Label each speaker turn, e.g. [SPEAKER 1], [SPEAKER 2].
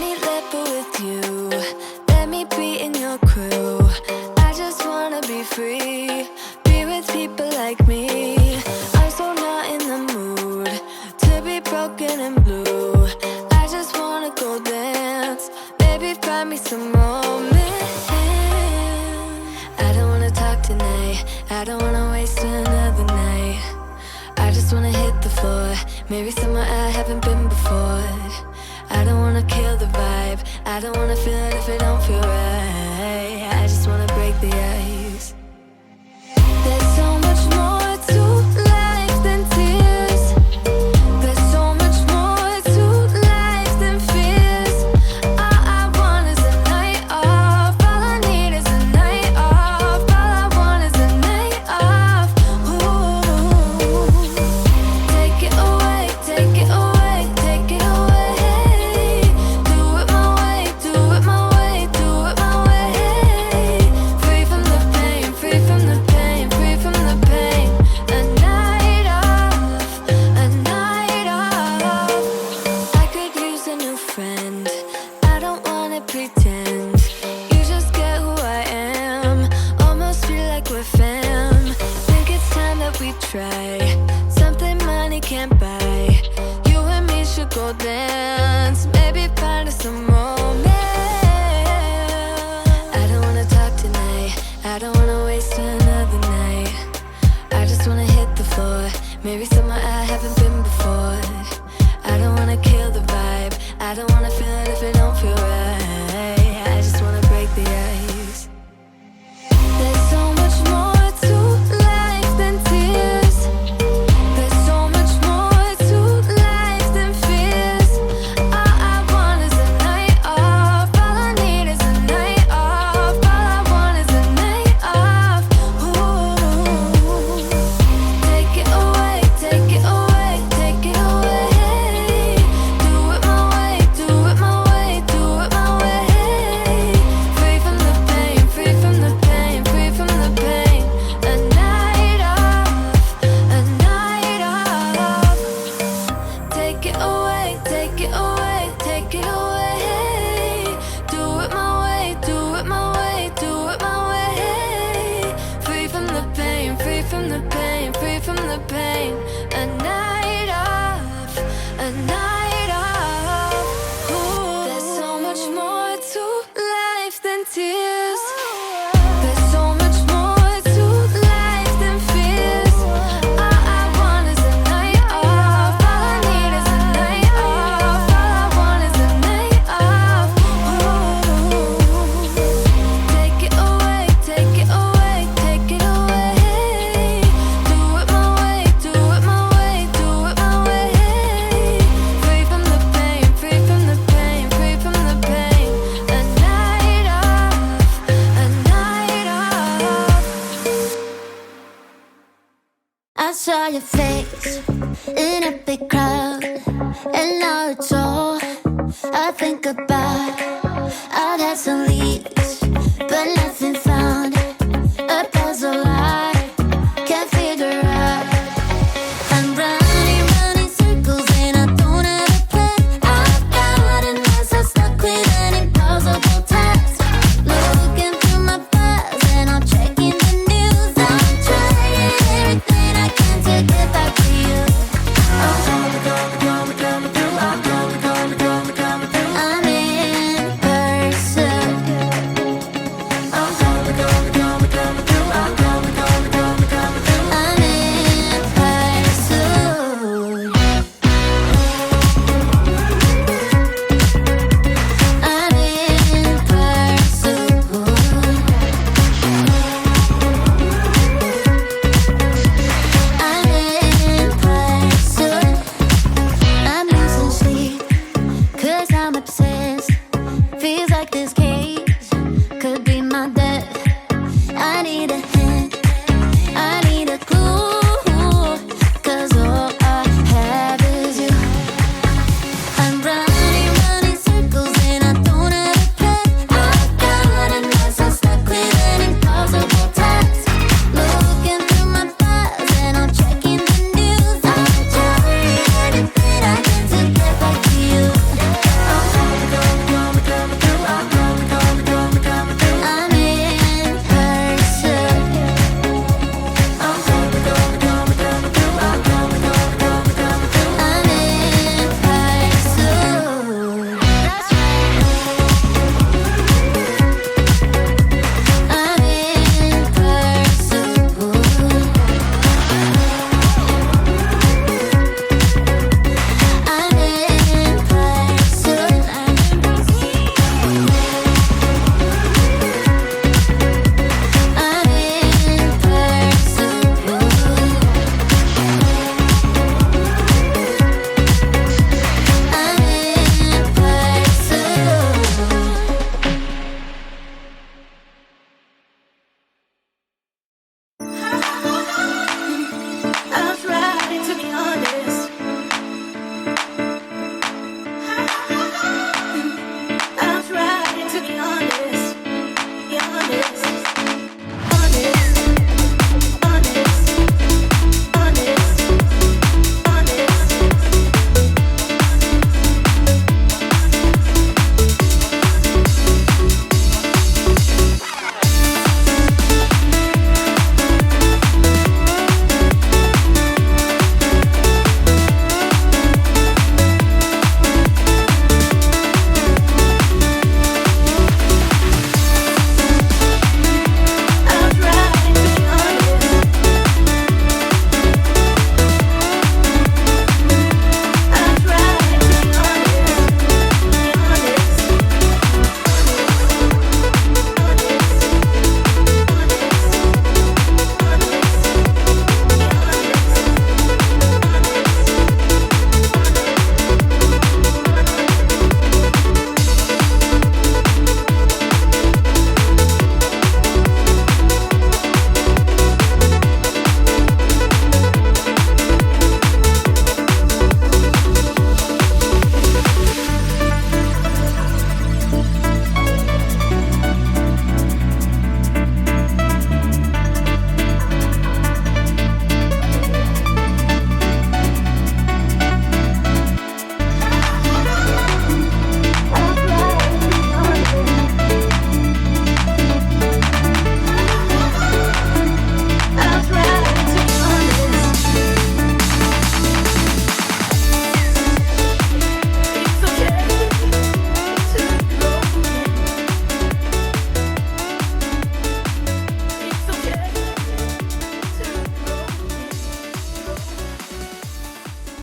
[SPEAKER 1] Any level with you, let me be in your crew. I just wanna be free, be with people like me. I'm so not in the mood to be broken and blue. I just wanna go dance, baby find me some romance. I don't wanna talk tonight, I don't wanna waste another night. I just wanna hit the floor, maybe somewhere I haven't been before. I don't wanna kill the vibe, I don't wanna feel it if it don't feel right. I just wanna break the ice. There's so much more to life than tears. There's so much more to life than fears. All I want is a night off, all I need is a night off. All I want is a night off. Ooh. Take it away, take it away, take it away. Do it my way, do it my way, do it my way. Free from the pain, free from the pain, free from the pain. A night off, a night off. I could use a new friend, I don't wanna pretend. You just get who I am, almost feel like we're fam. Think it's time that we try something money can't buy. You and me should go dance, maybe find us some romance. I don't wanna talk tonight, I don't wanna waste another night. I just wanna hit the floor, maybe somewhere I haven't been before. I don't wanna kill the vibe, I don't wanna feel it if it don't feel right. I just wanna break the ice. There's so much more to life than tears. There's so much more to life than fears. All I want is a night off, all I need is a night off. All I want is a night off. Ooh. Take it away, take it away, take it away. Do it my way, do it my way, do it my way. Free from the pain, free from the pain, free from the pain. A night off, a night off. Take it away, take it away, take it away. Do it my way, do it my way, do it my way. Free from the pain, free from the pain, free from the pain. A night off, a night off. Ooh. There's so much more to life than tears. There's so much more to life than fears. All I want is a night off, all I need is a night off. All I want is a night off. Ooh. Take it away, take it away, take it away. Do it my way, do it my way, do it my way. Free from the pain, free from the pain, free from the pain. A night off, a night off.
[SPEAKER 2] I saw your face in a big crowd, and now it's all I think about. I've had some leads, but nothing